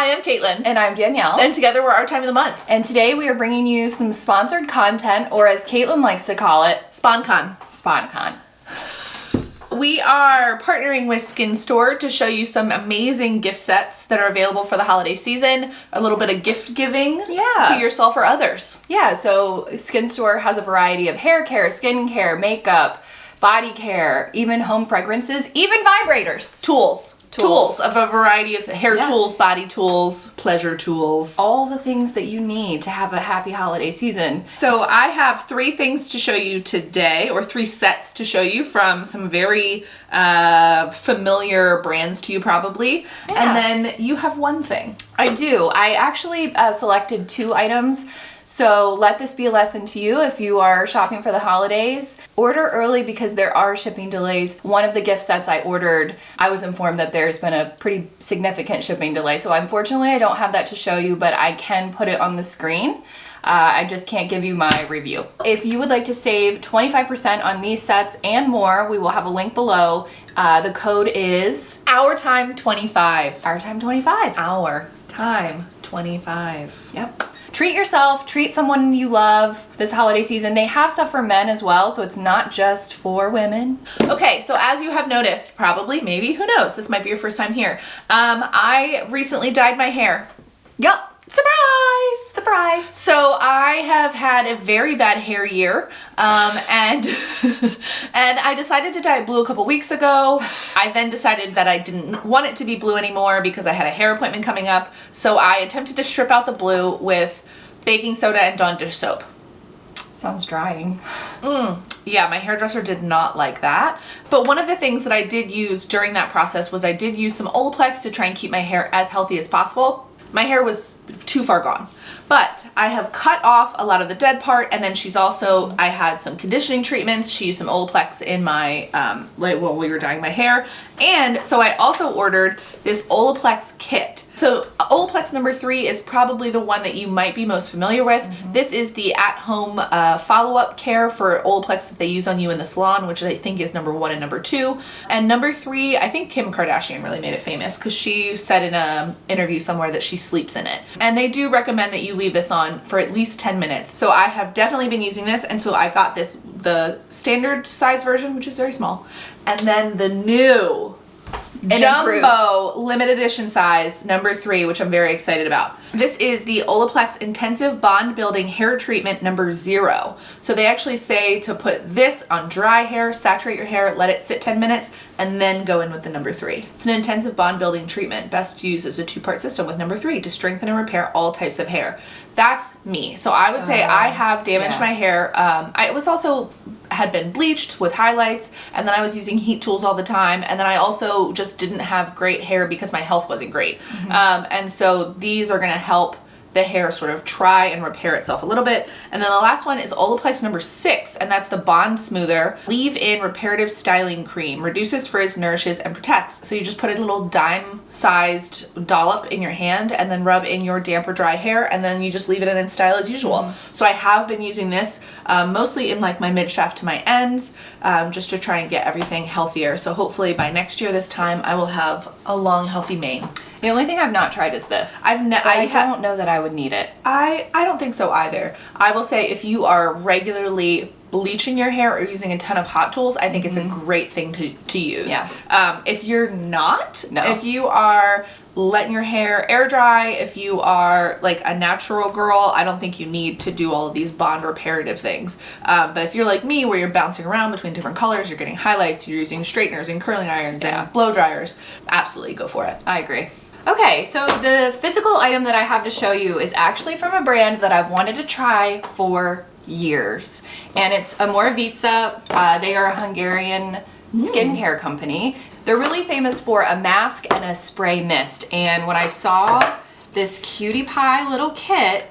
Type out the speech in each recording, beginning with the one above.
Hi, I'm Caitlin. And I'm Danielle. And together we're Our Time of the Month. And today we are bringing you some sponsored content, or as Caitlin likes to call it, SponCon. SponCon. We are partnering with SkinStore to show you some amazing gift sets that are available for the holiday season. A little bit of gift giving to yourself or others. Yeah, so SkinStore has a variety of hair care, skin care, makeup, body care, even home fragrances, even vibrators. Tools of a variety of hair tools, body tools, pleasure tools. All the things that you need to have a happy holiday season. So I have 3 things to show you today, or 3 sets to show you from some very familiar brands to you probably. Yeah. And then you have 1 thing. I do. I actually selected 2 items. So let this be a lesson to you if you are shopping for the holidays. Order early because there are shipping delays. One of the gift sets I ordered, I was informed that there's been a pretty significant shipping delay. So unfortunately I don't have that to show you, but I can put it on the screen. I just can't give you my review. If you would like to save 25% on these sets and more, we will have a link below. The code is Our Time 25. Our Time 25. Our Time 25. Yep. Treat yourself, treat someone you love this holiday season. They have stuff for men as well, so it's not just for women. Okay, so as you have noticed, probably, maybe, who knows, this might be your first time here. I recently dyed my hair. Yup. Surprise! Surprise! So I have had a very bad hair year, and I decided to dye it blue a couple weeks ago. I then decided that I didn't want it to be blue anymore because I had a hair appointment coming up. So I attempted to strip out the blue with baking soda and Dawn dish soap. Sounds drying. Yeah, my hairdresser did not like that. But one of the things that I did use during that process was I did use some Olaplex to try and keep my hair as healthy as possible. My hair was too far gone, but I have cut off a lot of the dead part, and then I had some conditioning treatments. She used some Olaplex in my, while we were dyeing my hair, and so I also ordered this Olaplex kit. So Olaplex number 3 is probably the one that you might be most familiar with. This is the at-home follow-up care for Olaplex that they use on you in the salon, which I think is number 1 and number 2. And number 3, I think Kim Kardashian really made it famous because she said in an interview somewhere that she sleeps in it. And they do recommend that you leave this on for at least 10 minutes. So I have definitely been using this, and so I got the standard size version, which is very small, and then the new jumbo limited edition size number 3, which I'm very excited about. This is the Olaplex Intensive Bond Building Hair Treatment number 0. So they actually say to put this on dry hair, saturate your hair, let it sit 10 minutes, and then go in with the number 3. It's an intensive bond building treatment, best used as a 2-part system with number 3 to strengthen and repair all types of hair. That's me. So I would say I have damaged my hair. I was also had been bleached with highlights, and then I was using heat tools all the time, and then I also just didn't have great hair because my health wasn't great. And so these are going to help the hair sort of try and repair itself a little bit. And then the last one is Olaplex number 6, and that's the Bond Smoother Leave-In Reparative Styling Cream. Reduces, frizz, nourishes, and protects. So you just put a little dime-sized dollop in your hand and then rub in your damp or dry hair, and then you just leave it in and style as usual. So I have been using this mostly in like my mid-shaft to my ends, just to try and get everything healthier. So hopefully by next year this time I will have a long, healthy mane. The only thing I've not tried is this. I don't know that I would need it. I don't think so either. I will say if you are regularly bleaching your hair or using a ton of hot tools, I think it's a great thing to use. Yeah. If you're not, if you are letting your hair air dry, if you are like a natural girl, I don't think you need to do all of these bond reparative things. But if you're like me, where you're bouncing around between different colors, you're getting highlights, you're using straighteners and curling irons and blow dryers, absolutely go for it. I agree. Okay, so the physical item that I have to show you is actually from a brand that I've wanted to try for years. And it's Amorevica. They are a Hungarian skincare company. They're really famous for a mask and a spray mist. And when I saw this Cutie Pie little kit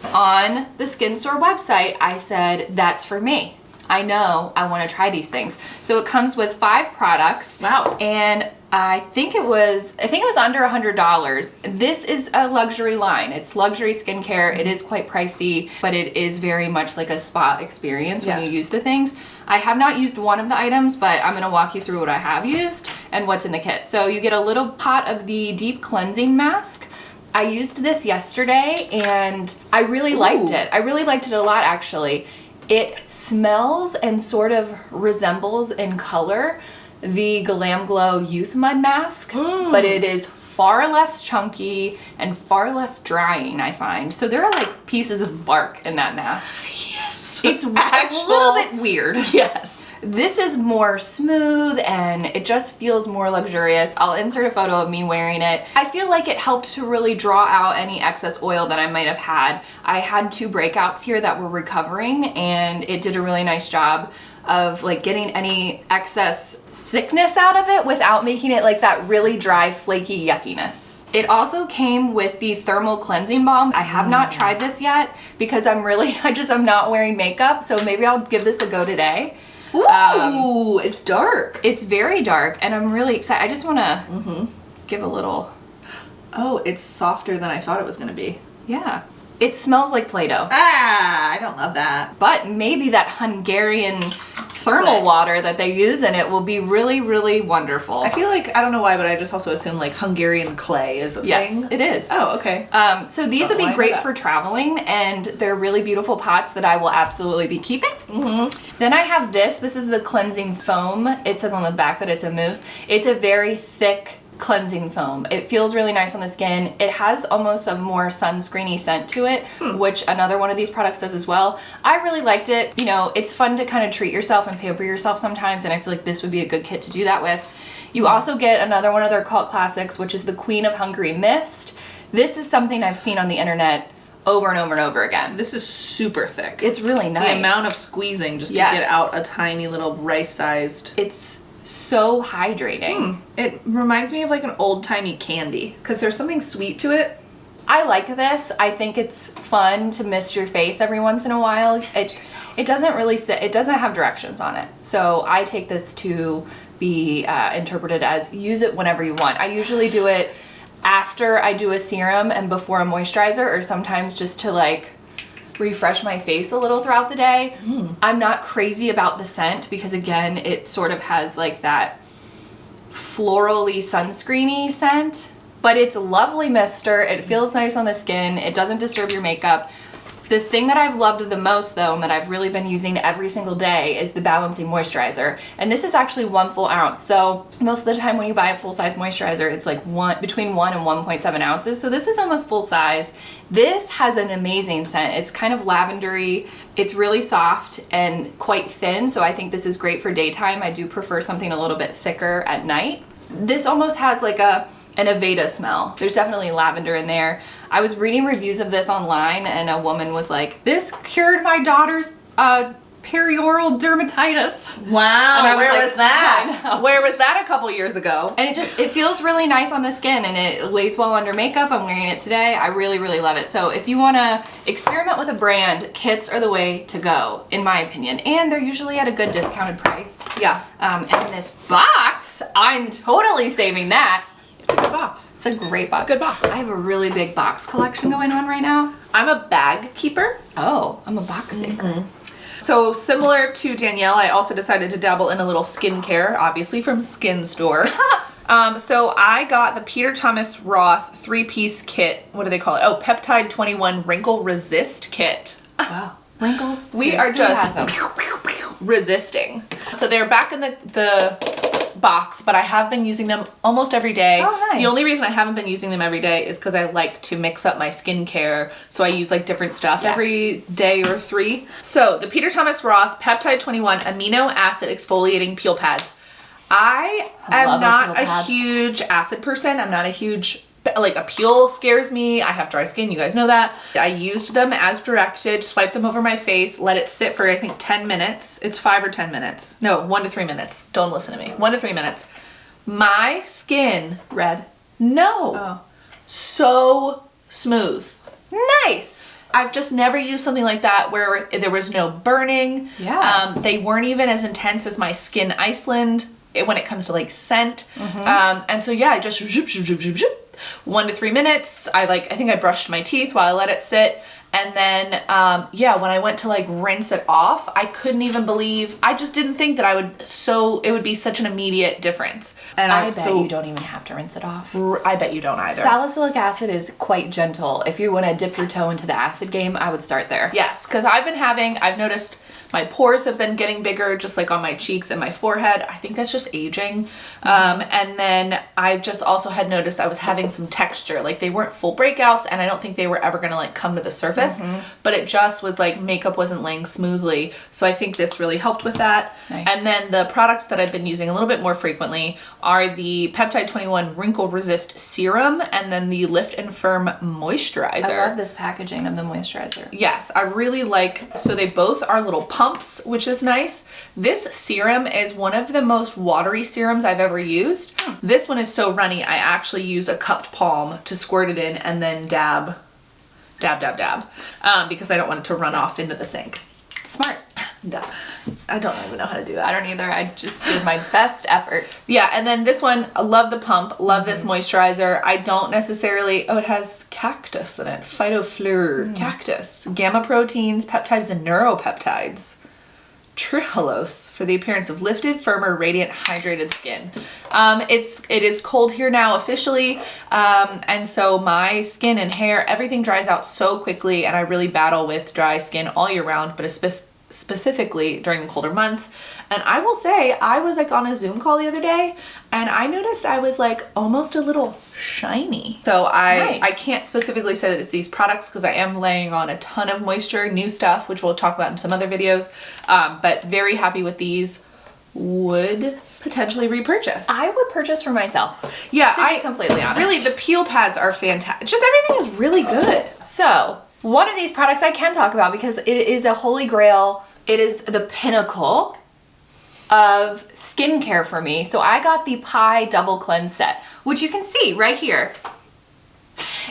on the SkinStore website, I said, that's for me. I know I want to try these things. So it comes with 5 products. Wow. And I think it was under $100. This is a luxury line. It's luxury skincare. It is quite pricey, but it is very much like a spa experience when you use the things. I have not used one of the items, but I'm gonna walk you through what I have used and what's in the kit. So you get a little pot of the deep cleansing mask. I used this yesterday and I really liked it. I really liked it a lot, actually. It smells and sort of resembles in color the Glam Glow Youth Mud Mask, but it is far less chunky and far less drying, I find. So there are like pieces of bark in that mask. Yes. It's a little bit weird. Yes. This is more smooth and it just feels more luxurious. I'll insert a photo of me wearing it. I feel like it helped to really draw out any excess oil that I might have had. I had 2 breakouts here that were recovering, and it did a really nice job of like getting any excess sickness out of it without making it like that really dry, flaky yuckiness. It also came with the thermal cleansing balm. I have not tried this yet because I'm not wearing makeup, so maybe I'll give this a go today. Ooh, it's dark. It's very dark, and I'm really excited. I just want to give a little... Oh, it's softer than I thought it was going to be. Yeah. It smells like Play-Doh. Ah, I don't love that. But maybe that Hungarian thermal water that they use in it will be really, really wonderful. I feel like, I don't know why, but I just also assume like Hungarian clay is a thing. Yes, it is. Oh, okay. So these would be great for traveling, and they're really beautiful pots that I will absolutely be keeping. Then I have this. This is the cleansing foam. It says on the back that it's a mousse. It's a very thick cleansing foam. It feels really nice on the skin. It has almost a more sunscreeny scent to it, which another one of these products does as well. I really liked it. You know, it's fun to kind of treat yourself and pamper yourself sometimes, and I feel like this would be a good kit to do that with. You also get another one of their cult classics, which is the Queen of Hungary Mist. This is something I've seen on the internet over and over and over again. This is super thick. It's really nice. The amount of squeezing just to get out a tiny little rice-sized... It's so hydrating. It reminds me of like an old-timey candy because there's something sweet to it. I like this. I think it's fun to mist your face every once in a while. It doesn't really sit, it doesn't have directions on it. So I take this to be interpreted as use it whenever you want. I usually do it after I do a serum and before a moisturizer, or sometimes just to like refresh my face a little throughout the day. I'm not crazy about the scent because again, it sort of has like that florally sunscreeny scent, but it's a lovely mister. It feels nice on the skin. It doesn't disturb your makeup. The thing that I've loved the most though, and that I've really been using every single day, is the balancing moisturizer. And this is actually 1 full ounce. So most of the time when you buy a full-size moisturizer, it's like between 1 and 1.7 ounces. So this is almost full size. This has an amazing scent. It's kind of lavendery. It's really soft and quite thin. So I think this is great for daytime. I do prefer something a little bit thicker at night. This almost has like an Aveda smell. There's definitely lavender in there. I was reading reviews of this online and a woman was like, this cured my daughter's perioral dermatitis. Wow, and where was that? Where was that a couple years ago? And it feels really nice on the skin, and it lays well under makeup. I'm wearing it today. I really, really love it. So if you want to experiment with a brand, kits are the way to go, in my opinion. And they're usually at a good discounted price. Yeah. And this box, I'm totally saving that. It's a good box. It's a great box. It's a good box. I have a really big box collection going on right now. I'm a bag keeper. Oh, I'm a box saver. So similar to Danielle, I also decided to dabble in a little skincare, obviously from SkinStore. So I got the Peter Thomas Roth 3-piece kit. What do they call it? Oh, Peptide 21 Wrinkle Resist Kit. Wow. Wrinkles? We are just resisting. So they're back in the box, but I have been using them almost every day. Oh, nice. The only reason I haven't been using them every day is because I like to mix up my skincare, so I use like different stuff every day or 3. So the Peter Thomas Roth Peptide 21 Amino Acid Exfoliating Peel Pads. I am not a huge acid person. I'm not a huge, like, a peel scares me. I have dry skin, you guys know that. I used them as directed, swipe them over my face, let it sit for I think 10 minutes. It's 5 or 10 minutes. No, 1 to 3 minutes. Don't listen to me. 1 to 3 minutes. My skin, red. No. Oh. So smooth. Nice. I've just never used something like that where there was no burning. Yeah. They weren't even as intense as my Skin Iceland when it comes to like scent. And so yeah, I just zoop, zoop, zoop, zoop, zoop. 1 to 3 minutes. I think I brushed my teeth while I let it sit. And then, yeah, when I went to like rinse it off, I couldn't even believe, I just didn't think that it would be such an immediate difference. And I bet you don't even have to rinse it off. I bet you don't either. Salicylic acid is quite gentle. If you want to dip your toe into the acid game, I would start there. Yes, because I've noticed my pores have been getting bigger, just like on my cheeks and my forehead. I think that's just aging. And then I just also had noticed I was having some texture. Like they weren't full breakouts, and I don't think they were ever gonna like come to the surface, but it just was like makeup wasn't laying smoothly. So I think this really helped with that. Nice. And then the products that I've been using a little bit more frequently are the Peptide 21 Wrinkle Resist Serum and then the Lift and Firm Moisturizer. I love this packaging of the moisturizer. Yes, I really like, so they both are little pumps, which is nice. This serum is one of the most watery serums I've ever used. This one is so runny, I actually use a cupped palm to squirt it in and then dab, because I don't want it to run off into the sink. Smart. Dab. I don't even know how to do that. I don't either. I just did my best effort. Yeah, and then this one, I love the pump, love this moisturizer. I don't necessarily, it has cactus in it, phytofleur, cactus, gamma proteins, peptides, and neuropeptides. Trehalose for the appearance of lifted, firmer, radiant, hydrated skin. It is cold here now officially, and so my skin and hair, everything dries out so quickly, and I really battle with dry skin all year round, but specifically during the colder months. And I will say, I was like on a Zoom call the other day, and I noticed I was like almost a little shiny. So I can't specifically say that it's these products because I am laying on a ton of moisture, new stuff, which we'll talk about in some other videos. But very happy with these. Would potentially repurchase. I would purchase for myself. Yeah, to be completely honest. Really, the peel pads are fantastic. Just everything is really good. So, one of these products I can talk about because it is a holy grail. It is the pinnacle of skincare for me. So I got the Pie Double Cleanse Set, which you can see right here.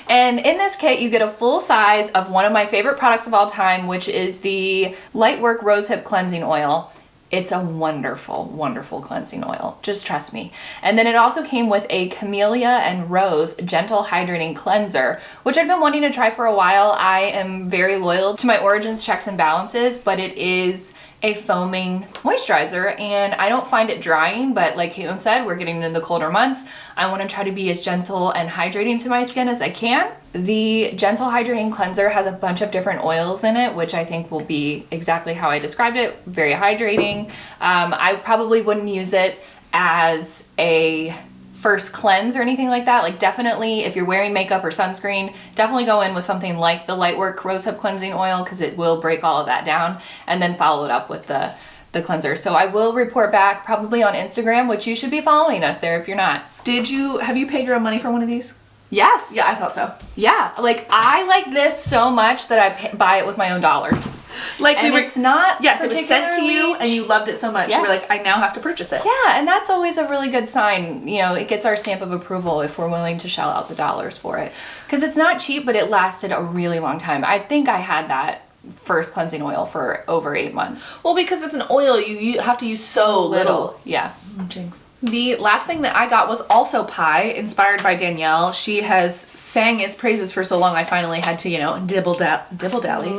And in this kit, you get a full size of one of my favorite products of all time, which is the Lightwork Rosehip Cleansing Oil. It's a wonderful, wonderful cleansing oil. Just trust me. And then it also came with a Camellia and Rose Gentle Hydrating Cleanser, which I've been wanting to try for a while. I am very loyal to my Origins checks and balances, but it is a foaming moisturizer and I don't find it drying, but like Caitlin said, we're getting into the colder months. I want to try to be as gentle and hydrating to my skin as I can. The Gentle Hydrating Cleanser has a bunch of different oils in it, which I think will be exactly how I described it, very hydrating. I probably wouldn't use it as a first cleanse or anything like that. Like definitely if you're wearing makeup or sunscreen, definitely go in with something like the Lightwork Rosehip Cleansing Oil because it will break all of that down, and then follow it up with the cleanser. So I will report back probably on Instagram, which you should be following us there if you're not. Have you paid your own money for one of these? Yes. Yeah, I thought so. Yeah, like I like this so much that I buy it with my own dollars. Like and it's not yes, it was sent to you and you loved it so much. Yes. You were like, I now have to purchase it. Yeah, and that's always a really good sign. You know, it gets our stamp of approval if we're willing to shell out the dollars for it. Because it's not cheap, but it lasted a really long time. I think I had that first cleansing oil for over 8 months. Well, because it's an oil, you have to use so little. Yeah. Jinx. The last thing that I got was also Pie, inspired by Danielle. She has sang its praises for so long, I finally had to, dilly-dally.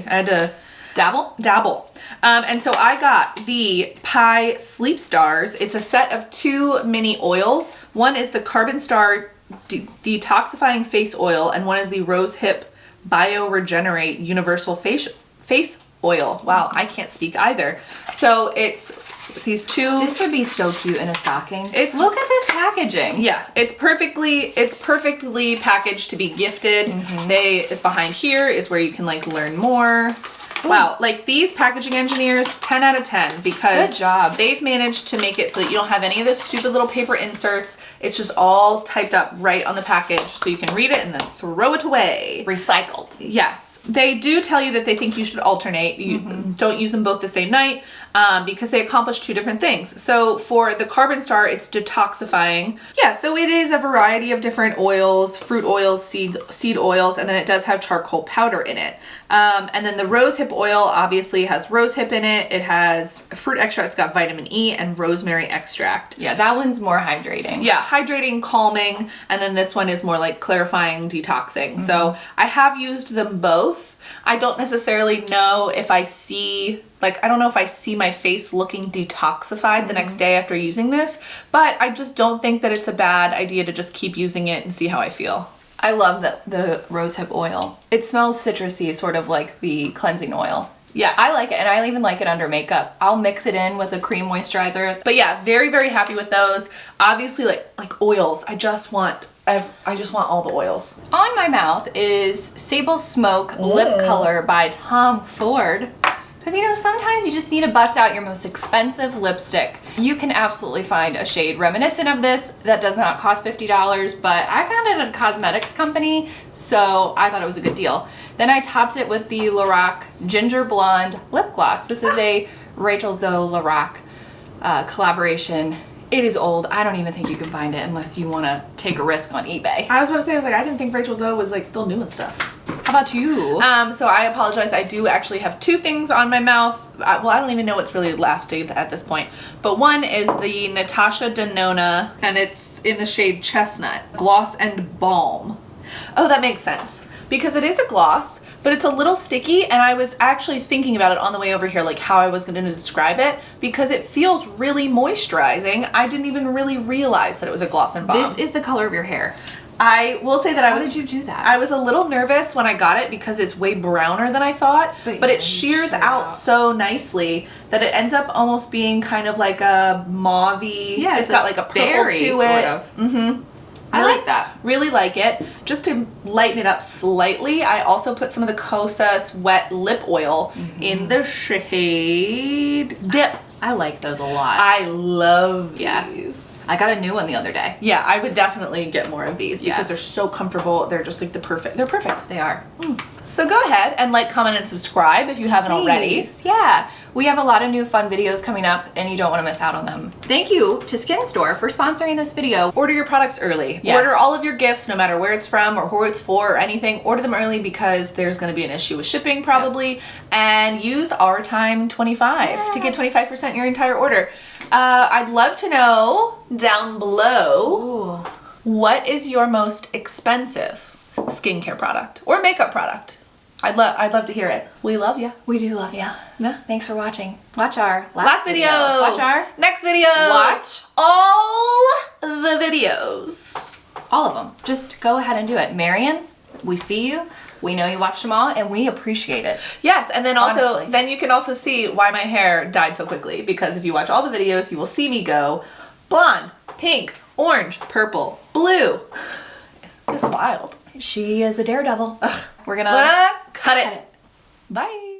I had to dabble. And so I got the Pie Sleep Stars. It's a set of 2 mini oils. One is the Carbon Star Detoxifying Face Oil, and one is the Rose Hip Bio-Regenerate Universal Face Oil. Wow, I can't speak either. So it's these two. This would be so cute in a stocking. Look at this packaging. Yeah, it's perfectly packaged to be gifted. Behind here is where you can like learn more. Ooh. Wow, like these packaging engineers, 10 out of 10 because good job. They've managed to make it so that you don't have any of those stupid little paper inserts. It's just all typed up right on the package so you can read it and then throw it away. Recycled. Yes. They do tell you that they think you should alternate. You don't use them both the same night because they accomplish two different things. So for the Carbon Star, it's detoxifying. Yeah, so it is a variety of different oils, fruit oils, seed oils, and then it does have charcoal powder in it. And then the rosehip oil obviously has rosehip in it. It has fruit extract, it's got vitamin E and rosemary extract. Yeah, that one's more hydrating. Yeah, hydrating, calming, and then this one is more like clarifying, detoxing. So I have used them both. I don't necessarily know if I see, I don't know if I see my face looking detoxified the next day after using this, but I just don't think that it's a bad idea to just keep using it and see how I feel. I love the rosehip oil. It smells citrusy, sort of like the cleansing oil. Yes. I like it, and I even like it under makeup. I'll mix it in with a cream moisturizer. But yeah, very, very happy with those. Obviously, like oils, I just want all the oils. On my mouth is Sable Smoke Lip Color by Tom Ford. Because, you know, sometimes you just need to bust out your most expensive lipstick. You can absolutely find a shade reminiscent of this that does not cost $50, but I found it at a cosmetics company, so I thought it was a good deal. Then I topped it with the Lorac Ginger Blonde Lip Gloss. This is a Rachel Zoe Lorac collaboration. It is old. I don't even think you can find it unless you want to take a risk on eBay. I was about to say, I didn't think Rachel Zoe was still doing stuff. How about you? So I apologize. I do actually have two things on my mouth. Well, I don't even know what's really lasted at this point. But one is the Natasha Denona, and it's in the shade Chestnut, Gloss and Balm. Oh, that makes sense. Because it is a gloss, but it's a little sticky, and I was actually thinking about it on the way over here, how I was going to describe it, because it feels really moisturizing. I didn't even really realize that it was a gloss and balm. This is the color of your hair. I will say that How did you do that? I was a little nervous when I got it because it's way browner than I thought, but it shears out so nicely that it ends up almost being kind of like a mauve-y. Yeah, it's got like a purple berry, to sort it. of. I like that. Really like it. Just to lighten it up slightly, I also put some of the Kosas wet lip oil in the shade Dip. I like those a lot. I love these. I got a new one the other day. Yeah, I would definitely get more of these because they're so comfortable. They're just they're perfect. They are. So go ahead and comment, and subscribe if you haven't already. Yeah, we have a lot of new fun videos coming up and you don't want to miss out on them. Thank you to SkinStore for sponsoring this video. Order your products early. Yes. Order all of your gifts, no matter where it's from or who it's for or anything. Order them early because there's going to be an issue with shipping probably. And use our time 25 to get 25% your entire order. I'd love to know down below, what is your most expensive skincare product or makeup product? I'd love to hear it. We love you. We do love you. Yeah. Thanks for watching. Watch our last video. Watch our next video. Watch all the videos. all of them. Just go ahead and do it. Marion, we see you. We know you watched them all and we appreciate it. Yes, and then also, Honestly. then you can also see why my hair died so quickly, because if you watch all the videos, you will see me go blonde, pink, orange, purple, blue. It's wild. She is a daredevil. We're gonna Cut it. Bye.